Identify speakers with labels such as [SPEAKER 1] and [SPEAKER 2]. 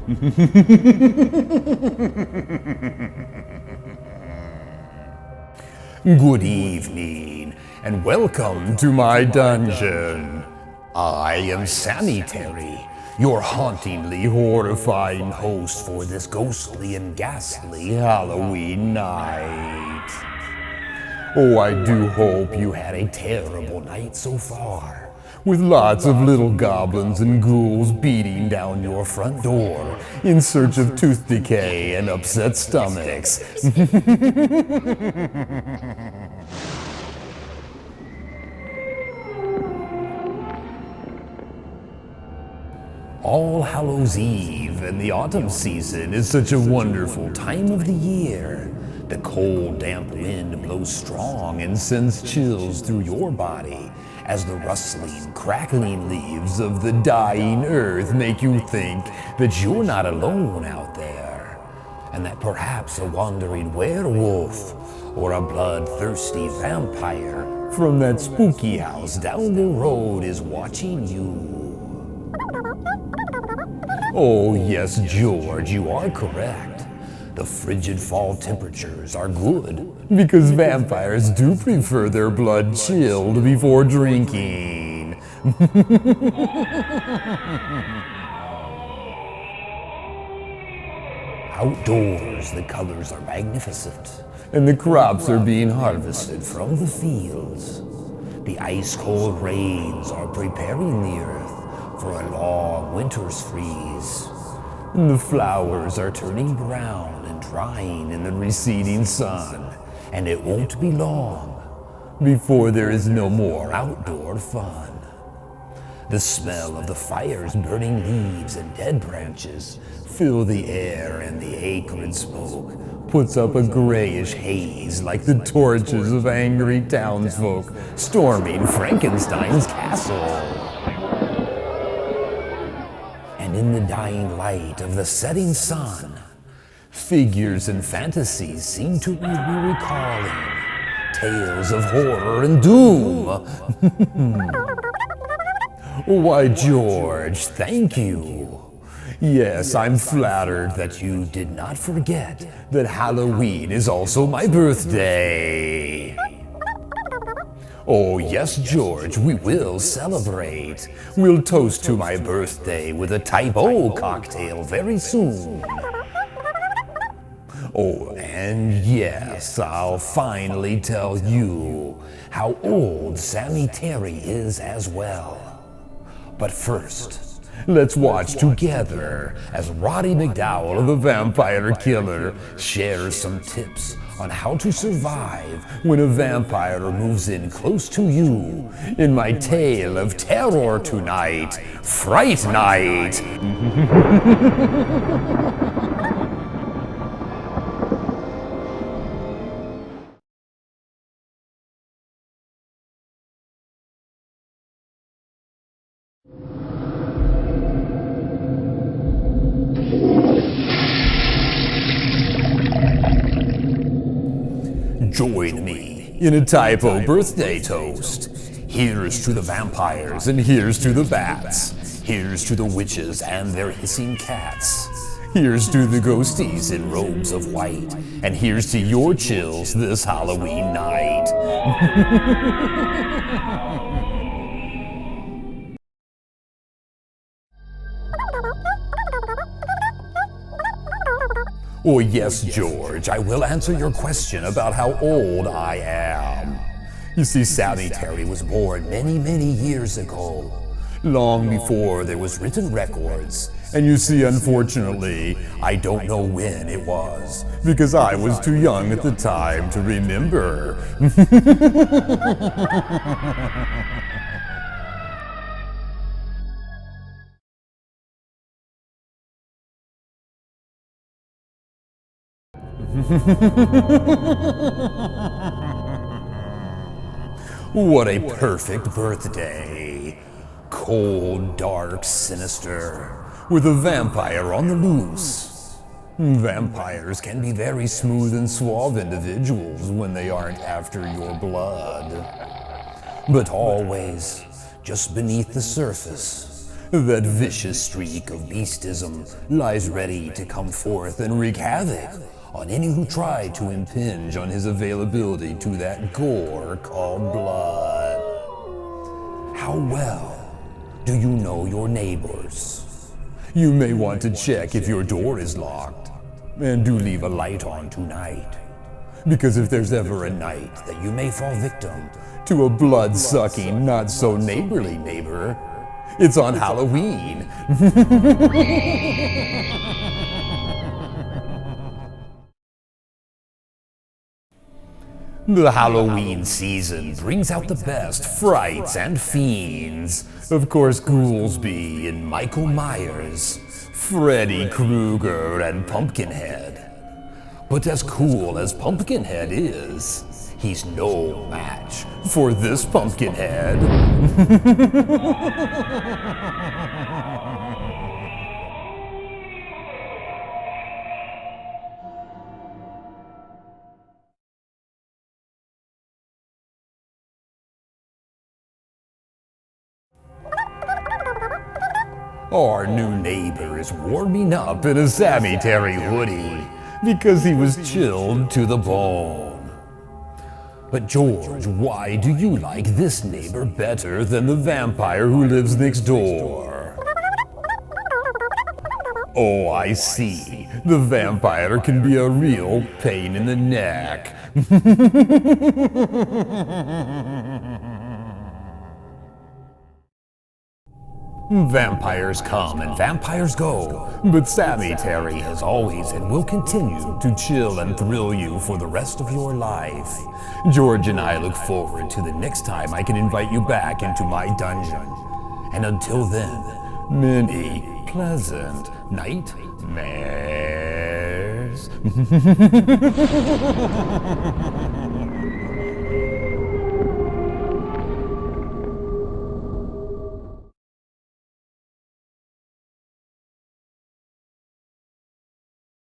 [SPEAKER 1] Good evening, and welcome to my dungeon. I am Sammy Terry, your hauntingly horrifying host for this ghostly and ghastly Halloween night. Oh, I do hope you had a terrible night so far, with lots of little goblins and ghouls beating down your front door in search of tooth decay and upset stomachs. All Hallows Eve and the autumn season is such a wonderful time of the year. The cold, damp wind blows strong and sends chills through your body as the rustling, crackling leaves of the dying earth make you think that you're not alone out there, and that perhaps a wandering werewolf or a bloodthirsty vampire from that spooky house down the road is watching you. Oh yes, George, you are correct. The frigid fall temperatures are good because vampires do prefer their blood chilled before drinking. Outdoors, the colors are magnificent, and the crops are being harvested from the fields. The ice-cold rains are preparing the earth for a long winter's freeze. And the flowers are turning brown and drying in the receding sun, and it won't be long before there is no more outdoor fun. The smell of the fire's burning leaves and dead branches fill the air, and the acrid smoke puts up a grayish haze like the torches of angry townsfolk storming Frankenstein's castle. And in the dying light of the setting sun, figures and fantasies seem to be recalling tales of horror and doom. Why, George, thank you. Yes, I'm flattered that you did not forget that Halloween is also my birthday. Oh yes, George, we will celebrate. We'll toast to my birthday with a Type O cocktail very soon. Oh, and yes, I'll finally tell you how old Sammy Terry is as well. But first, let's watch together as Roddy McDowell, the vampire killer, shares some tips on how to survive when a vampire moves in close to you in my tale of terror tonight, Fright Night. Join me in a Type O birthday toast. Here's to the vampires, and here's to the bats. Here's to the witches and their hissing cats. Here's to the ghosties in robes of white. And here's to your chills this Halloween night. Oh yes, George, I will answer your question about how old I am. You see, Sammy Terry was born many, many years ago, long before there was written records. And you see, unfortunately, I don't know when it was, because I was too young at the time to remember. What a perfect birthday. Cold, dark, sinister, with a vampire on the loose. Vampires can be very smooth and suave individuals when they aren't after your blood. But always, just beneath the surface, That vicious streak of beastism lies ready to come forth and wreak havoc on any who try to impinge on his availability to that gore called blood. How well do you know your neighbors? You may want to check if your door is locked, and do leave a light on tonight. Because if there's ever a night that you may fall victim to a blood-sucking, not-so-neighborly neighbor, it's on Halloween. The Halloween season brings out the best frights and fiends. Of course, Goolsby and Michael Myers, Freddy Krueger and Pumpkinhead. But as cool as Pumpkinhead is, he's no match for this Pumpkinhead. Our new neighbor is warming up in a Sammy Terry hoodie because he was chilled to the bone. But George, why do you like this neighbor better than the vampire who lives next door? Oh, I see. The vampire can be a real pain in the neck. Vampires come and vampires go, but Sammy Terry has always and will continue to chill and thrill you for the rest of your life. George and I look forward to the next time I can invite you back into my dungeon. And until then, many pleasant nightmares.